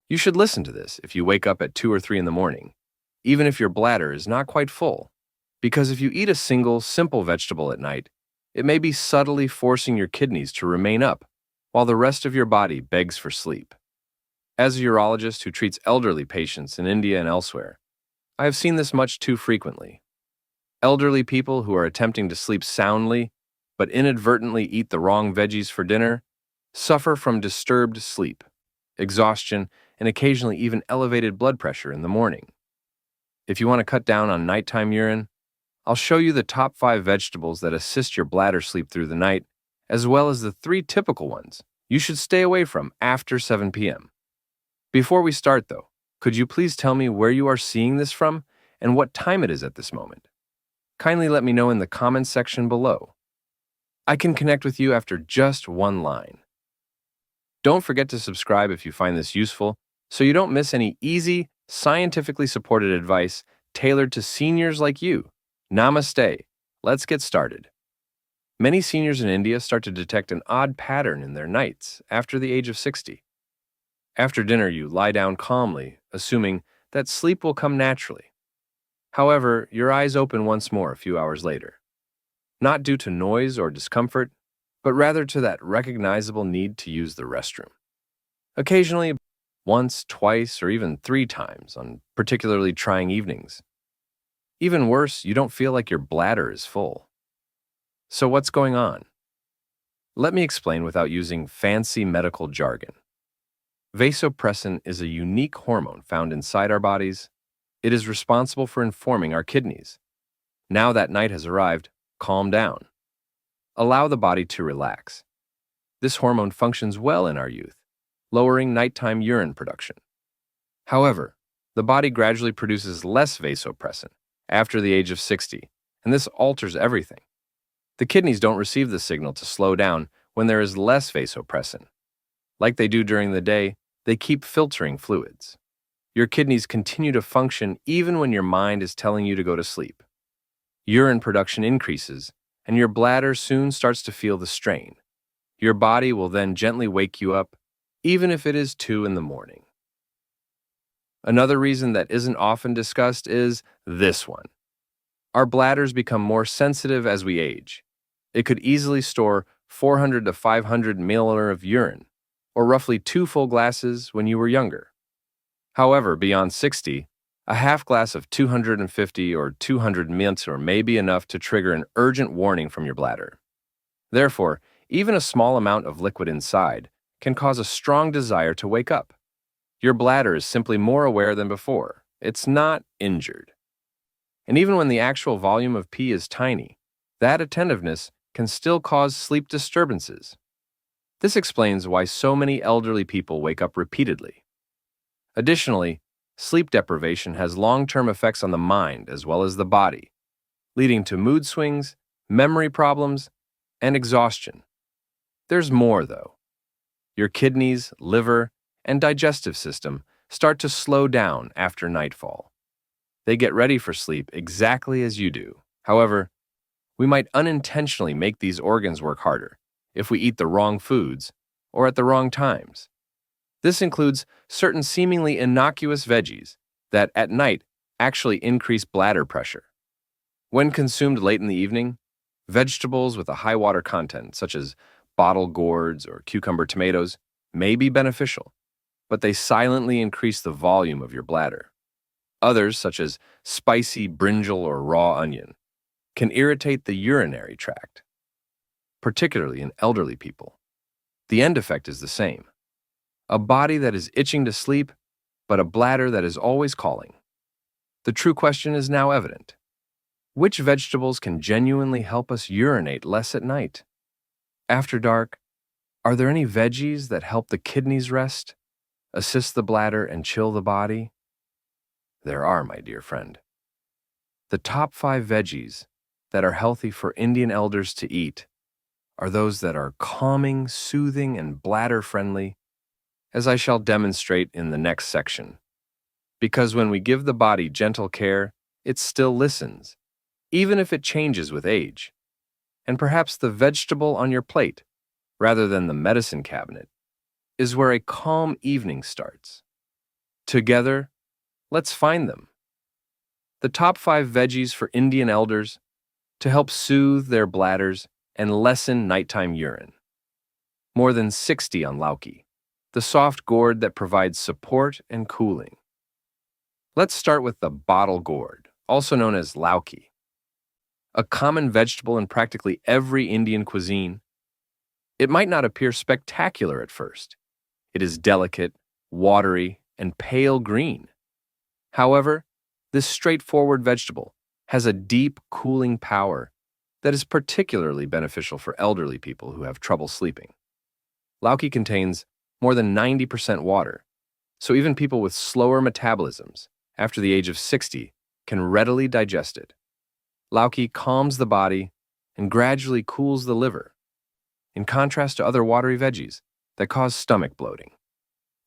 You should listen to this if you wake up at 2 or 3 in the morning, even if your bladder is not quite full, because if you eat a single, simple vegetable at night, it may be subtly forcing your kidneys to remain up while the rest of your body begs for sleep. As a urologist who treats elderly patients in India and elsewhere, I have seen this much too frequently. Elderly people who are attempting to sleep soundly but inadvertently eat the wrong veggies for dinner suffer from disturbed sleep, exhaustion, and occasionally even elevated blood pressure in the morning. If you want to cut down on nighttime urine, I'll show you the top 5 vegetables that assist your bladder sleep through the night, as well as the 3 typical ones you should stay away from after 7 p.m. Before we start, though, could you please tell me where you are seeing this from and what time it is at this moment? Kindly let me know in the comments section below. I can connect with you after just one line. Don't forget to subscribe if you find this useful so you don't miss any easy, scientifically supported advice tailored to seniors like you. Namaste. Let's get started. Many seniors in India start to detect an odd pattern in their nights after the age of 60. After dinner, you lie down calmly, assuming that sleep will come naturally. However, your eyes open once more a few hours later, not due to noise or discomfort, but rather to that recognizable need to use the restroom. Occasionally, once, twice, or even 3 times on particularly trying evenings. Even worse, you don't feel like your bladder is full. So what's going on? Let me explain without using fancy medical jargon. Vasopressin is a unique hormone found inside our bodies. It is responsible for informing our kidneys. Now that night has arrived, calm down. Allow the body to relax. This hormone functions well in our youth, lowering nighttime urine production. However, the body gradually produces less vasopressin after the age of 60, and this alters everything. The kidneys don't receive the signal to slow down when there is less vasopressin. Like they do during the day, they keep filtering fluids. Your kidneys continue to function even when your mind is telling you to go to sleep. Urine production increases, and your bladder soon starts to feel the strain. Your body will then gently wake you up, even if it is 2 in the morning. Another reason that isn't often discussed is this one. Our bladders become more sensitive as we age. It could easily store 400 to 500 milliliters of urine, or roughly 2 full glasses when you were younger. However, beyond 60, a half glass of 250 or 200 milliliters may be enough to trigger an urgent warning from your bladder. Therefore, even a small amount of liquid inside can cause a strong desire to wake up. Your bladder is simply more aware than before. It's not injured. And even when the actual volume of pee is tiny, that attentiveness can still cause sleep disturbances. This explains why so many elderly people wake up repeatedly. Additionally, sleep deprivation has long-term effects on the mind as well as the body, leading to mood swings, memory problems, and exhaustion. There's more, though. Your kidneys, liver, and digestive system start to slow down after nightfall. They get ready for sleep exactly as you do. However, we might unintentionally make these organs work harder if we eat the wrong foods or at the wrong times. This includes certain seemingly innocuous veggies that at night actually increase bladder pressure. When consumed late in the evening, vegetables with a high water content, such as bottle gourds or cucumber tomatoes, may be beneficial, but they silently increase the volume of your bladder. Others, such as spicy brinjal or raw onion, can irritate the urinary tract, particularly in elderly people. The end effect is the same. A body that is itching to sleep, but a bladder that is always calling. The true question is now evident. Which vegetables can genuinely help us urinate less at night? After dark, are there any veggies that help the kidneys rest, assist the bladder, and chill the body? There are, my dear friend. The top 5 veggies that are healthy for Indian elders to eat are those that are calming, soothing, and bladder-friendly, as I shall demonstrate in the next section. Because when we give the body gentle care, it still listens, even if it changes with age. And perhaps the vegetable on your plate, rather than the medicine cabinet, is where a calm evening starts. Together, let's find them. The top 5 veggies for Indian elders to help soothe their bladders and lessen nighttime urine. More than 60 on lauki, the soft gourd that provides support and cooling. Let's start with the bottle gourd, also known as lauki. A common vegetable in practically every Indian cuisine. It might not appear spectacular at first. It is delicate, watery, and pale green. However, this straightforward vegetable has a deep cooling power that is particularly beneficial for elderly people who have trouble sleeping. Lauki contains more than 90% water, so even people with slower metabolisms after the age of 60 can readily digest it. Lauki calms the body and gradually cools the liver, in contrast to other watery veggies that cause stomach bloating.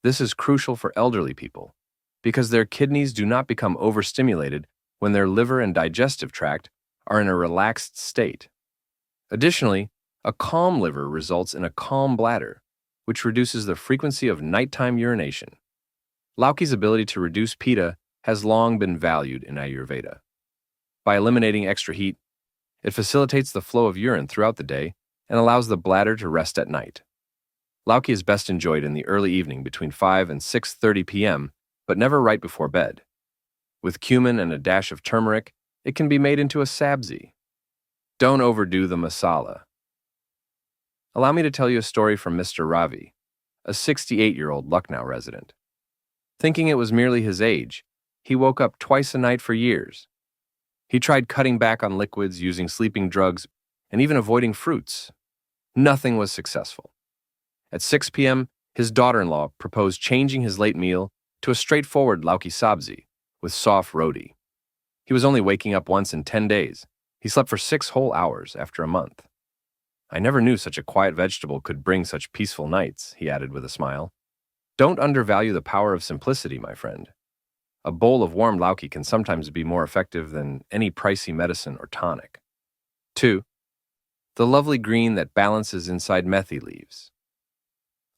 This is crucial for elderly people because their kidneys do not become overstimulated when their liver and digestive tract are in a relaxed state. Additionally, a calm liver results in a calm bladder, which reduces the frequency of nighttime urination. Lauki's ability to reduce pitta has long been valued in Ayurveda. By eliminating extra heat, it facilitates the flow of urine throughout the day and allows the bladder to rest at night. Lauki is best enjoyed in the early evening between 5 and 6:30 p.m., but never right before bed. With cumin and a dash of turmeric, it can be made into a sabzi. Don't overdo the masala. Allow me to tell you a story from Mr. Ravi, a 68-year-old Lucknow resident. Thinking it was merely his age, he woke up twice a night for years. He tried cutting back on liquids, using sleeping drugs, and even avoiding fruits. Nothing was successful. At 6 p.m., his daughter-in-law proposed changing his late meal to a straightforward lauki sabzi with soft roti. He was only waking up once in 10 days. He slept for 6 whole hours after a month. I never knew such a quiet vegetable could bring such peaceful nights, he added with a smile. Don't undervalue the power of simplicity, my friend. A bowl of warm lauki can sometimes be more effective than any pricey medicine or tonic. 2. The lovely green that balances inside methi leaves.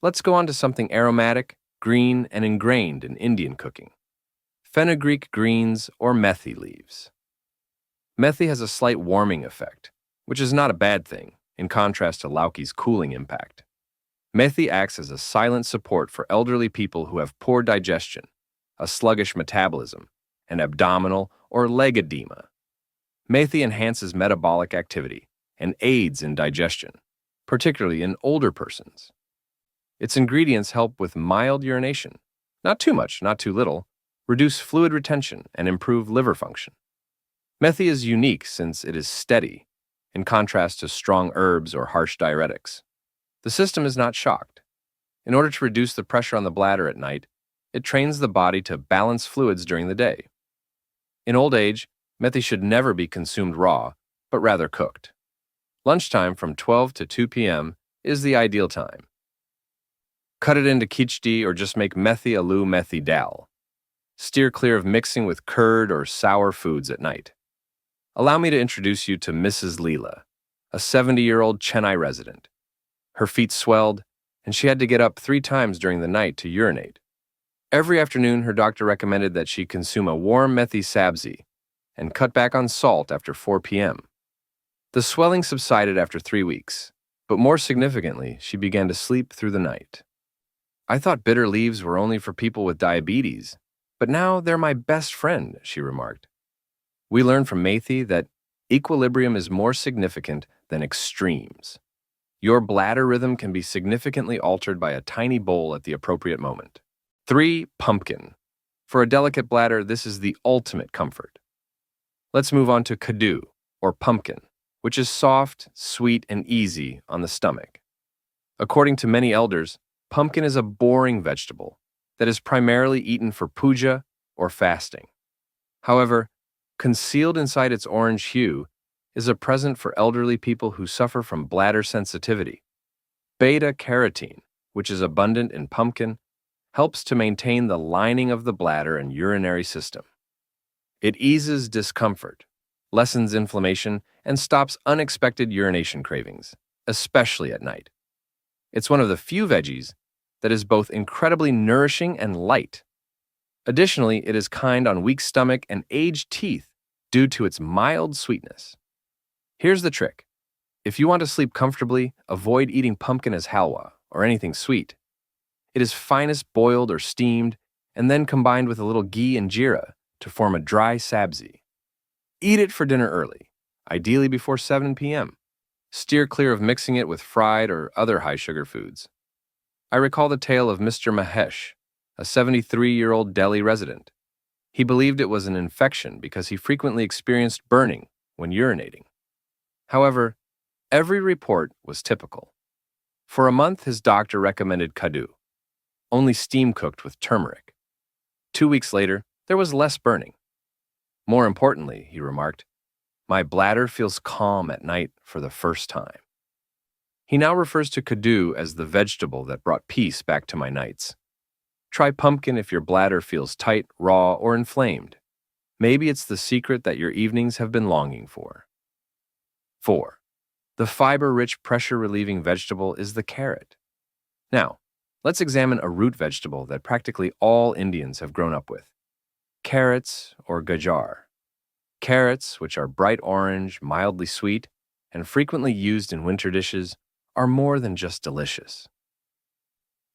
Let's go on to something aromatic, green, and ingrained in Indian cooking. Fenugreek greens or methi leaves. Methi has a slight warming effect, which is not a bad thing, in contrast to lauki's cooling impact. Methi acts as a silent support for elderly people who have poor digestion, a sluggish metabolism, and abdominal or leg edema. Methi enhances metabolic activity and aids in digestion, particularly in older persons. Its ingredients help with mild urination, not too much, not too little, reduce fluid retention, and improve liver function. Methi is unique since it is steady, in contrast to strong herbs or harsh diuretics. The system is not shocked. In order to reduce the pressure on the bladder at night, it trains the body to balance fluids during the day. In old age, methi should never be consumed raw, but rather cooked. Lunchtime from 12 to 2 p.m. is the ideal time. Cut it into khichdi or just make methi aloo methi dal. Steer clear of mixing with curd or sour foods at night. Allow me to introduce you to Mrs. Leela, a 70-year-old Chennai resident. Her feet swelled, and she had to get up 3 times during the night to urinate. Every afternoon, her doctor recommended that she consume a warm methi sabzi and cut back on salt after 4 p.m. The swelling subsided after 3 weeks, but more significantly, she began to sleep through the night. I thought bitter leaves were only for people with diabetes, but now they're my best friend, she remarked. We learned from methi that equilibrium is more significant than extremes. Your bladder rhythm can be significantly altered by a tiny bowl at the appropriate moment. 3. Pumpkin. For a delicate bladder, this is the ultimate comfort. Let's move on to kaddu, or pumpkin, which is soft, sweet, and easy on the stomach. According to many elders, pumpkin is a boring vegetable that is primarily eaten for puja or fasting. However, concealed inside its orange hue is a present for elderly people who suffer from bladder sensitivity. Beta-carotene, which is abundant in pumpkin, helps to maintain the lining of the bladder and urinary system. It eases discomfort, lessens inflammation, and stops unexpected urination cravings, especially at night. It's one of the few veggies that is both incredibly nourishing and light. Additionally, it is kind on weak stomach and aged teeth due to its mild sweetness. Here's the trick. If you want to sleep comfortably, avoid eating pumpkin as halwa or anything sweet. It is finest boiled or steamed and then combined with a little ghee and jeera to form a dry sabzi. Eat it for dinner early, ideally before 7 p.m. Steer clear of mixing it with fried or other high-sugar foods. I recall the tale of Mr. Mahesh, a 73-year-old Delhi resident. He believed it was an infection because he frequently experienced burning when urinating. However, every report was typical. For a month, his doctor recommended kaddu, only steam-cooked with turmeric. 2 weeks later, there was less burning. More importantly, he remarked, my bladder feels calm at night for the first time. He now refers to kaddu as the vegetable that brought peace back to my nights. Try pumpkin if your bladder feels tight, raw, or inflamed. Maybe it's the secret that your evenings have been longing for. 4. The fiber-rich, pressure-relieving vegetable is the carrot. Now, let's examine a root vegetable that practically all Indians have grown up with. Carrots, or gajar. Carrots, which are bright orange, mildly sweet, and frequently used in winter dishes, are more than just delicious.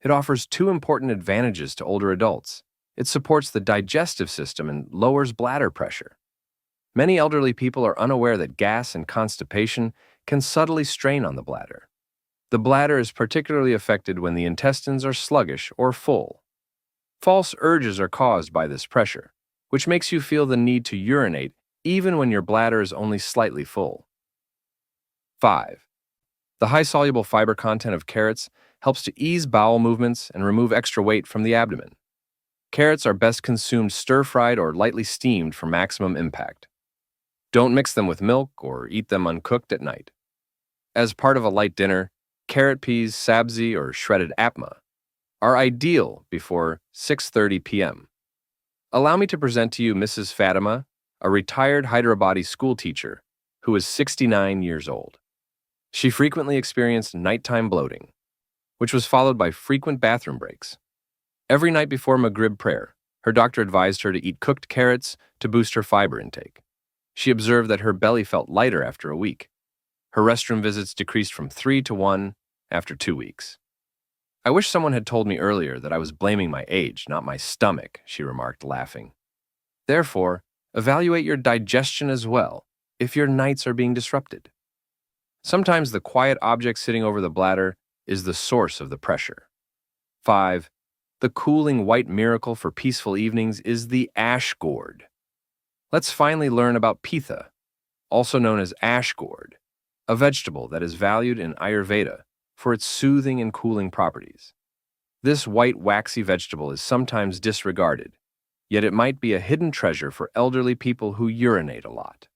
It offers two important advantages to older adults. It supports the digestive system and lowers bladder pressure. Many elderly people are unaware that gas and constipation can subtly strain on the bladder. The bladder is particularly affected when the intestines are sluggish or full. False urges are caused by this pressure, which makes you feel the need to urinate even when your bladder is only slightly full. 5. The high-soluble fiber content of carrots helps to ease bowel movements and remove extra weight from the abdomen. Carrots are best consumed stir-fried or lightly steamed for maximum impact. Don't mix them with milk or eat them uncooked at night. As part of a light dinner, carrot peas, sabzi, or shredded apma are ideal before 6:30 p.m. Allow me to present to you Mrs. Fatima, a retired Hyderabadi school teacher who is 69 years old. She frequently experienced nighttime bloating, which was followed by frequent bathroom breaks. Every night before Maghrib prayer, her doctor advised her to eat cooked carrots to boost her fiber intake. She observed that her belly felt lighter after a week. Her restroom visits decreased from 3 to 1 after 2 weeks. I wish someone had told me earlier that I was blaming my age, not my stomach, she remarked, laughing. Therefore, evaluate your digestion as well if your nights are being disrupted. Sometimes the quiet object sitting over the bladder is the source of the pressure. 5. The cooling white miracle for peaceful evenings is the ash gourd. Let's finally learn about pitha, also known as ash gourd, a vegetable that is valued in Ayurveda for its soothing and cooling properties. This white waxy vegetable is sometimes disregarded, yet it might be a hidden treasure for elderly people who urinate a lot.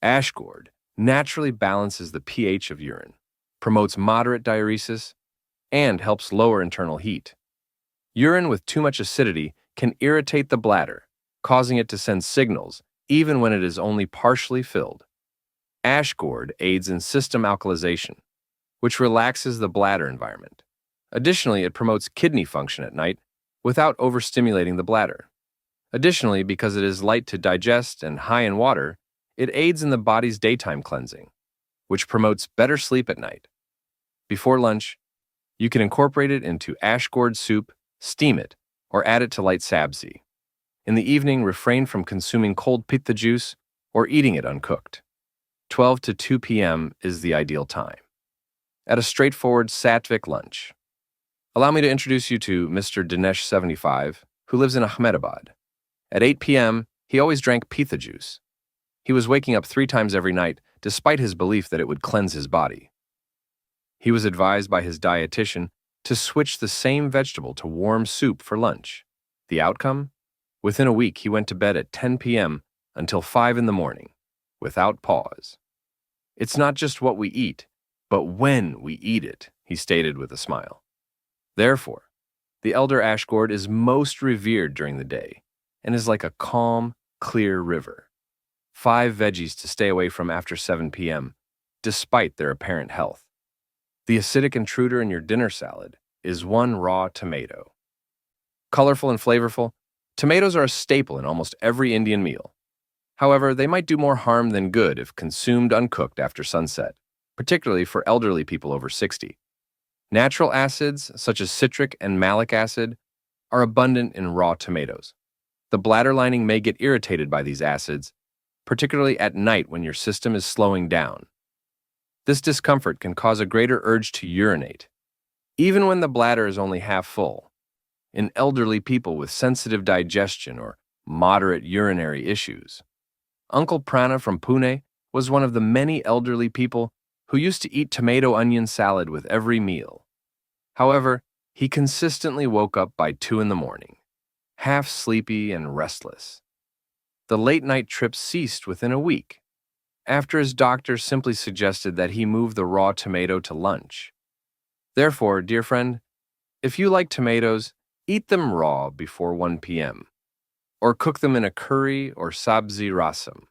Ash gourd naturally balances the pH of urine, promotes moderate diuresis, and helps lower internal heat. Urine with too much acidity can irritate the bladder, causing it to send signals even when it is only partially filled. Ash gourd aids in system alkalization, which relaxes the bladder environment. Additionally, it promotes kidney function at night without overstimulating the bladder. Additionally, because it is light to digest and high in water, it aids in the body's daytime cleansing, which promotes better sleep at night. Before lunch, you can incorporate it into ash gourd soup, steam it, or add it to light sabzi. In the evening, refrain from consuming cold pitta juice or eating it uncooked. 12 to 2 p.m. is the ideal time. At a straightforward sattvic lunch. Allow me to introduce you to Mr. Dinesh, 75, who lives in Ahmedabad. At 8 p.m., he always drank pitha juice. He was waking up 3 times every night, despite his belief that it would cleanse his body. He was advised by his dietitian to switch the same vegetable to warm soup for lunch. The outcome? Within a week, he went to bed at 10 p.m. until 5 in the morning, without pause. It's not just what we eat, but when we eat it, he stated with a smile. Therefore, the elder ash gourd is most revered during the day and is like a calm, clear river. 5 veggies to stay away from after 7 p.m., despite their apparent health. The acidic intruder in your dinner salad is 1 raw tomato. Colorful and flavorful, Tomatoes are a staple in almost every Indian meal. However, they might do more harm than good if consumed uncooked after sunset, particularly for elderly people over 60. Natural acids, such as citric and malic acid, are abundant in raw tomatoes. The bladder lining may get irritated by these acids, particularly at night when your system is slowing down. This discomfort can cause a greater urge to urinate, even when the bladder is only half full. In elderly people with sensitive digestion or moderate urinary issues. Uncle Prana from Pune was one of the many elderly people who used to eat tomato onion salad with every meal. However, he consistently woke up by 2 in the morning, half sleepy and restless. The late-night trips ceased within a week, after his doctor simply suggested that he move the raw tomato to lunch. Therefore, dear friend, if you like tomatoes, eat them raw before 1 p.m., or cook them in a curry or sabzi rasam,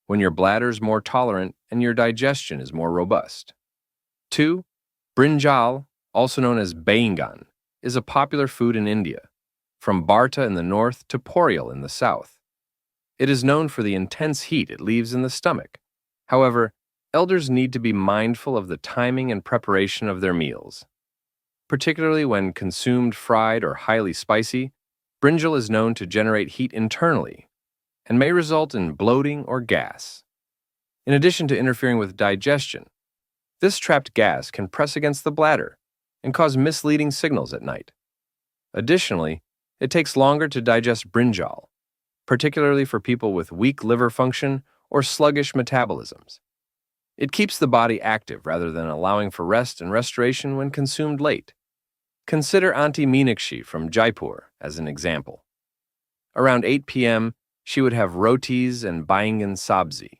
when your bladder is more tolerant and your digestion is more robust. 2. Brinjal, also known as baingan, is a popular food in India, from Bharta in the north to Porial in the south. It is known for the intense heat it leaves in the stomach. However, elders need to be mindful of the timing and preparation of their meals. Particularly when consumed fried or highly spicy, brinjal is known to generate heat internally and may result in bloating or gas. In addition to interfering with digestion, this trapped gas can press against the bladder and cause misleading signals at night. Additionally, it takes longer to digest brinjal, particularly for people with weak liver function or sluggish metabolisms. It keeps the body active rather than allowing for rest and restoration when consumed late. Consider Auntie Meenakshi from Jaipur as an example. Around 8 p.m., she would have rotis and baingan sabzi,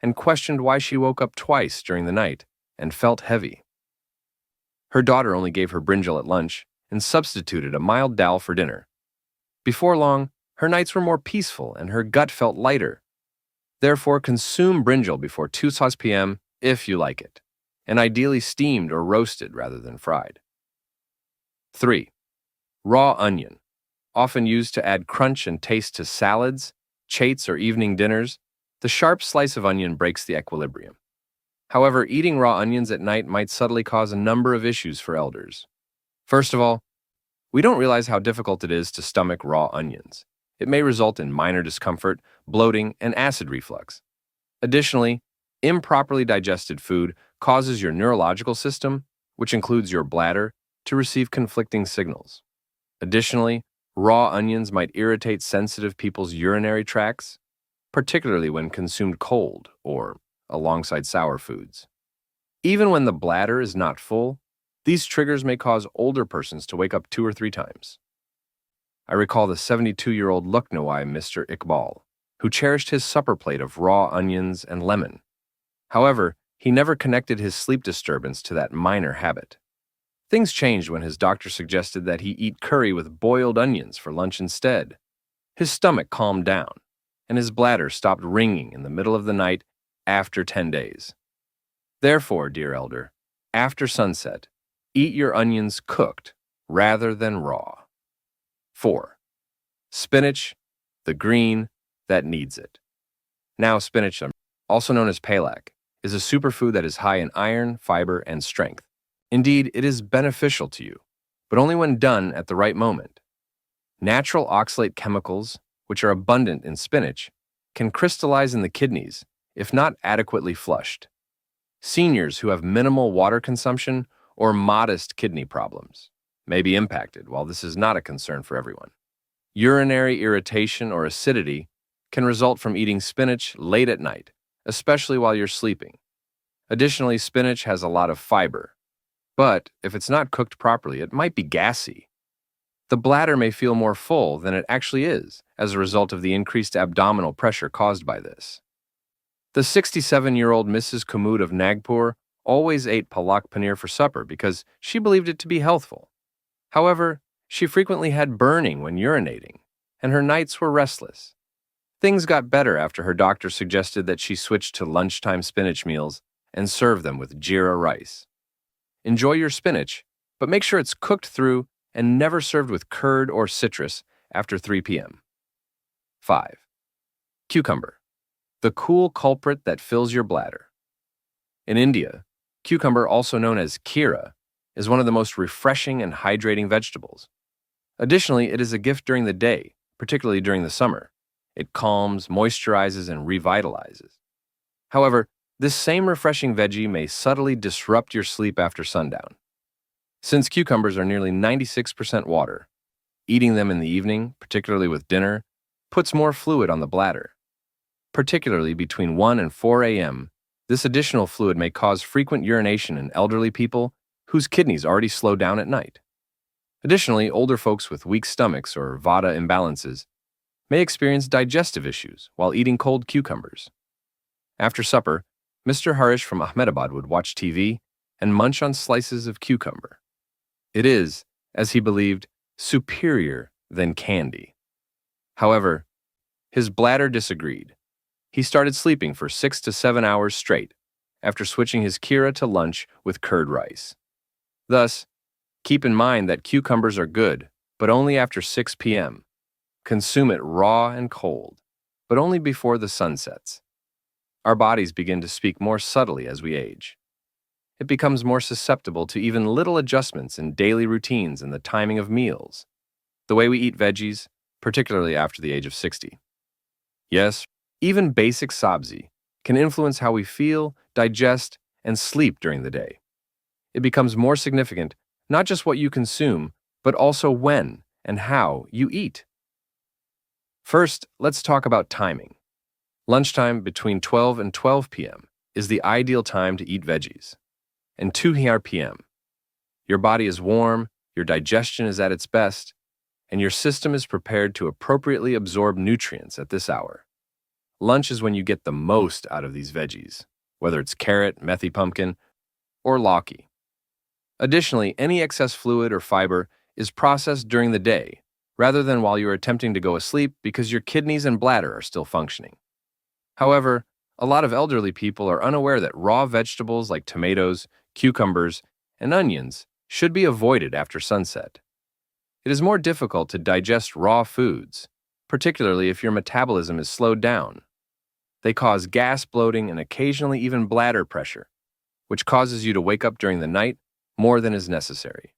and questioned why she woke up twice during the night and felt heavy. Her daughter only gave her brinjal at lunch and substituted a mild dal for dinner. Before long, her nights were more peaceful and her gut felt lighter. Therefore, consume brinjal before 2 p.m. if you like it, and ideally steamed or roasted rather than fried. 3. Raw onion, often used to add crunch and taste to salads, chates, or evening dinners. The sharp slice of onion breaks the equilibrium. However, eating raw onions at night might subtly cause a number of issues for elders. First of all, we don't realize how difficult it is to stomach raw onions. It may result in minor discomfort, bloating, and acid reflux. Additionally, improperly digested food causes your neurological system, which includes your bladder, to receive conflicting signals. Additionally, raw onions might irritate sensitive people's urinary tracts, particularly when consumed cold or alongside sour foods. Even when the bladder is not full, these triggers may cause older persons to wake up 2 or 3 times. I recall the 72-year-old Lucknowi Mr. Iqbal, who cherished his supper plate of raw onions and lemon. However, he never connected his sleep disturbance to that minor habit. Things changed when his doctor suggested that he eat curry with boiled onions for lunch instead. His stomach calmed down, and his bladder stopped ringing in the middle of the night after 10 days. Therefore, dear elder, after sunset, eat your onions cooked rather than raw. 4. Spinach, the green that needs it. Now, spinach, also known as palak, is a superfood that is high in iron, fiber, and strength. Indeed, it is beneficial to you, but only when done at the right moment. Natural oxalate chemicals, which are abundant in spinach, can crystallize in the kidneys if not adequately flushed. Seniors who have minimal water consumption or modest kidney problems may be impacted, while this is not a concern for everyone. Urinary irritation or acidity can result from eating spinach late at night, especially while you're sleeping. Additionally, spinach has a lot of fiber, but if it's not cooked properly, it might be gassy. The bladder may feel more full than it actually is as a result of the increased abdominal pressure caused by this. The 67-year-old Mrs. Kumud of Nagpur always ate palak paneer for supper because she believed it to be healthful. However, she frequently had burning when urinating, and her nights were restless. Things got better after her doctor suggested that she switch to lunchtime spinach meals and serve them with jeera rice. Enjoy your spinach, but make sure it's cooked through and never served with curd or citrus after 3 p.m. 5. Cucumber, the cool culprit that fills your bladder. In India, cucumber, also known as kheera, is one of the most refreshing and hydrating vegetables. Additionally, it is a gift during the day, particularly during the summer. It calms, moisturizes, and revitalizes. However, this same refreshing veggie may subtly disrupt your sleep after sundown. Since cucumbers are nearly 96% water, eating them in the evening, particularly with dinner, puts more fluid on the bladder. Particularly between 1 and 4 a.m., this additional fluid may cause frequent urination in elderly people whose kidneys already slow down at night. Additionally, older folks with weak stomachs or vata imbalances may experience digestive issues while eating cold cucumbers. After supper, Mr. Harish from Ahmedabad would watch TV and munch on slices of cucumber. It is, as he believed, superior than candy. However, his bladder disagreed. He started sleeping for 6 to 7 hours straight after switching his kheera to lunch with curd rice. Thus, keep in mind that cucumbers are good, but only after 6 p.m. Consume it raw and cold, but only before the sun sets. Our bodies begin to speak more subtly as we age. It becomes more susceptible to even little adjustments in daily routines and the timing of meals, the way we eat veggies, particularly after the age of 60. Yes, even basic sabzi can influence how we feel, digest, and sleep during the day. It becomes more significant not just what you consume, but also when and how you eat. First, let's talk about timing. Lunchtime between 12 and 12 p.m. is the ideal time to eat veggies. And 2 p.m. Your body is warm, your digestion is at its best, and your system is prepared to appropriately absorb nutrients at this hour. Lunch is when you get the most out of these veggies, whether it's carrot, methi pumpkin, or lauki. Additionally, any excess fluid or fiber is processed during the day, rather than while you are attempting to go asleep because your kidneys and bladder are still functioning. However, a lot of elderly people are unaware that raw vegetables like tomatoes, cucumbers, and onions should be avoided after sunset. It is more difficult to digest raw foods, particularly if your metabolism is slowed down. They cause gas, bloating, and occasionally even bladder pressure, which causes you to wake up during the night more than is necessary.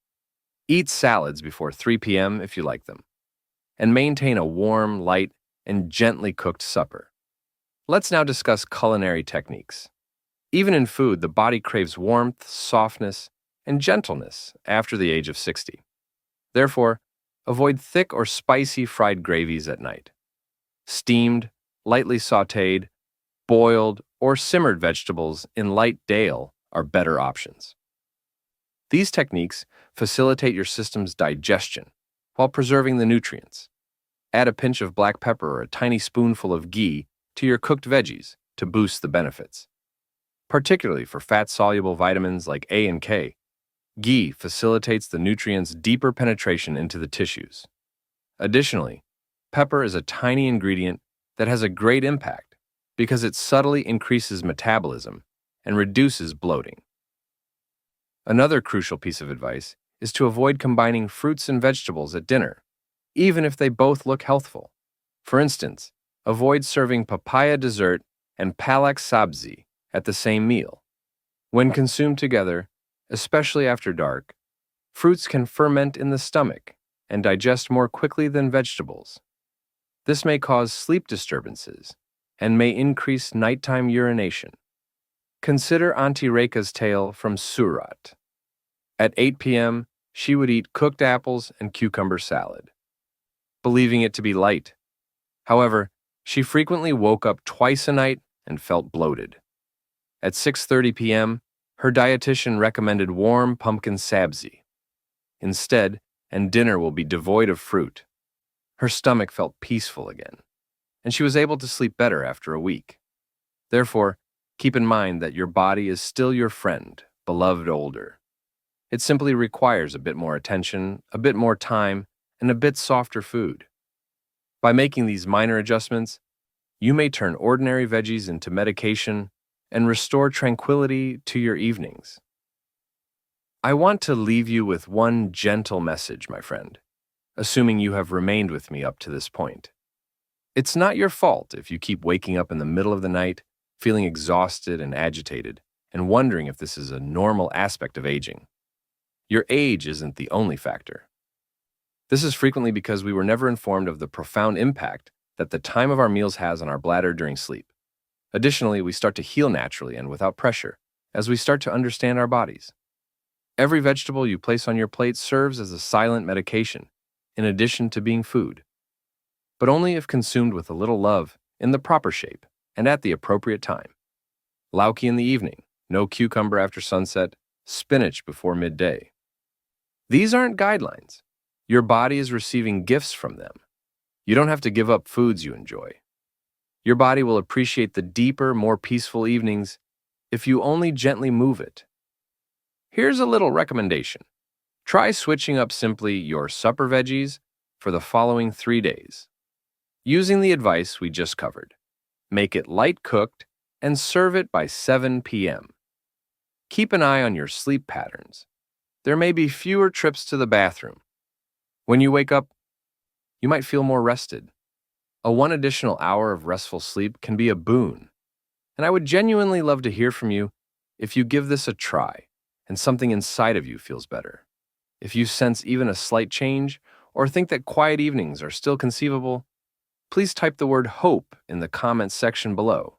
Eat salads before 3 p.m. if you like them, and maintain a warm, light, and gently cooked supper. Let's now discuss culinary techniques. Even in food, the body craves warmth, softness, and gentleness after the age of 60. Therefore, avoid thick or spicy fried gravies at night. Steamed, lightly sautéed, boiled, or simmered vegetables in light dal are better options. These techniques facilitate your system's digestion while preserving the nutrients. Add a pinch of black pepper or a tiny spoonful of ghee to your cooked veggies to boost the benefits. Particularly for fat-soluble vitamins like A and K, ghee facilitates the nutrients' deeper penetration into the tissues. Additionally, pepper is a tiny ingredient that has a great impact because it subtly increases metabolism and reduces bloating. Another crucial piece of advice is to avoid combining fruits and vegetables at dinner, even if they both look healthful. For instance, avoid serving papaya dessert and palak sabzi at the same meal. When consumed together, especially after dark, fruits can ferment in the stomach and digest more quickly than vegetables. This may cause sleep disturbances and may increase nighttime urination. Consider Auntie Rekha's tale from Surat. At 8 p.m., she would eat cooked apples and cucumber salad, believing it to be light. However, she frequently woke up twice a night and felt bloated. At 6:30 p.m., her dietitian recommended warm pumpkin sabzi instead, and dinner will be devoid of fruit. Her stomach felt peaceful again, and she was able to sleep better after a week. Therefore, keep in mind that your body is still your friend, beloved older. It simply requires a bit more attention, a bit more time, and a bit softer food. By making these minor adjustments, you may turn ordinary veggies into medication and restore tranquility to your evenings. I want to leave you with one gentle message, my friend, assuming you have remained with me up to this point. It's not your fault if you keep waking up in the middle of the night, feeling exhausted and agitated, and wondering if this is a normal aspect of aging. Your age isn't the only factor. This is frequently because we were never informed of the profound impact that the time of our meals has on our bladder during sleep. Additionally, we start to heal naturally and without pressure as we start to understand our bodies. Every vegetable you place on your plate serves as a silent medication, in addition to being food, but only if consumed with a little love, in the proper shape, and at the appropriate time. Lauki in the evening, no cucumber after sunset, spinach before midday. These aren't guidelines. Your body is receiving gifts from them. You don't have to give up foods you enjoy. Your body will appreciate the deeper, more peaceful evenings if you only gently move it. Here's a little recommendation. Try switching up simply your supper veggies for the following 3 days. Using the advice we just covered, make it light cooked and serve it by 7 p.m. Keep an eye on your sleep patterns. There may be fewer trips to the bathroom. When you wake up, you might feel more rested. A 1 additional hour of restful sleep can be a boon, and I would genuinely love to hear from you if you give this a try and something inside of you feels better. If you sense even a slight change or think that quiet evenings are still conceivable, please type the word hope in the comments section below.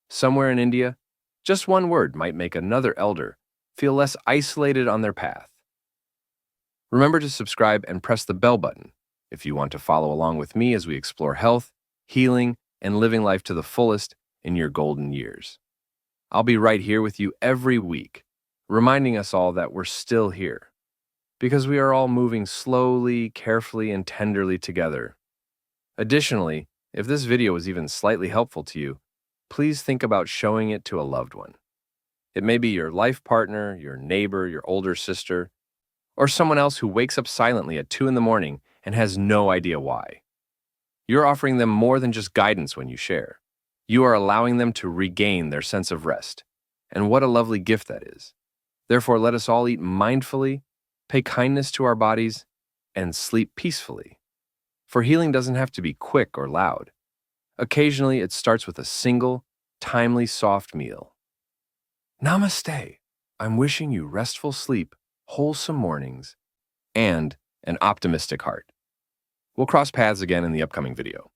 Somewhere in India, just one word might make another elder feel less isolated on their path. Remember to subscribe and press the bell button if you want to follow along with me as we explore health, healing, and living life to the fullest in your golden years. I'll be right here with you every week, reminding us all that we're still here, because we are all moving slowly, carefully, and tenderly together. Additionally, if this video was even slightly helpful to you, please think about showing it to a loved one. It may be your life partner, your neighbor, your older sister, or someone else who wakes up silently at 2 in the morning and has no idea why. You're offering them more than just guidance when you share. You are allowing them to regain their sense of rest. And what a lovely gift that is. Therefore, let us all eat mindfully, pay kindness to our bodies, and sleep peacefully. For healing doesn't have to be quick or loud. Occasionally, it starts with a single, timely, soft meal. Namaste. I'm wishing you restful sleep, wholesome mornings, and an optimistic heart. We'll cross paths again in the upcoming video.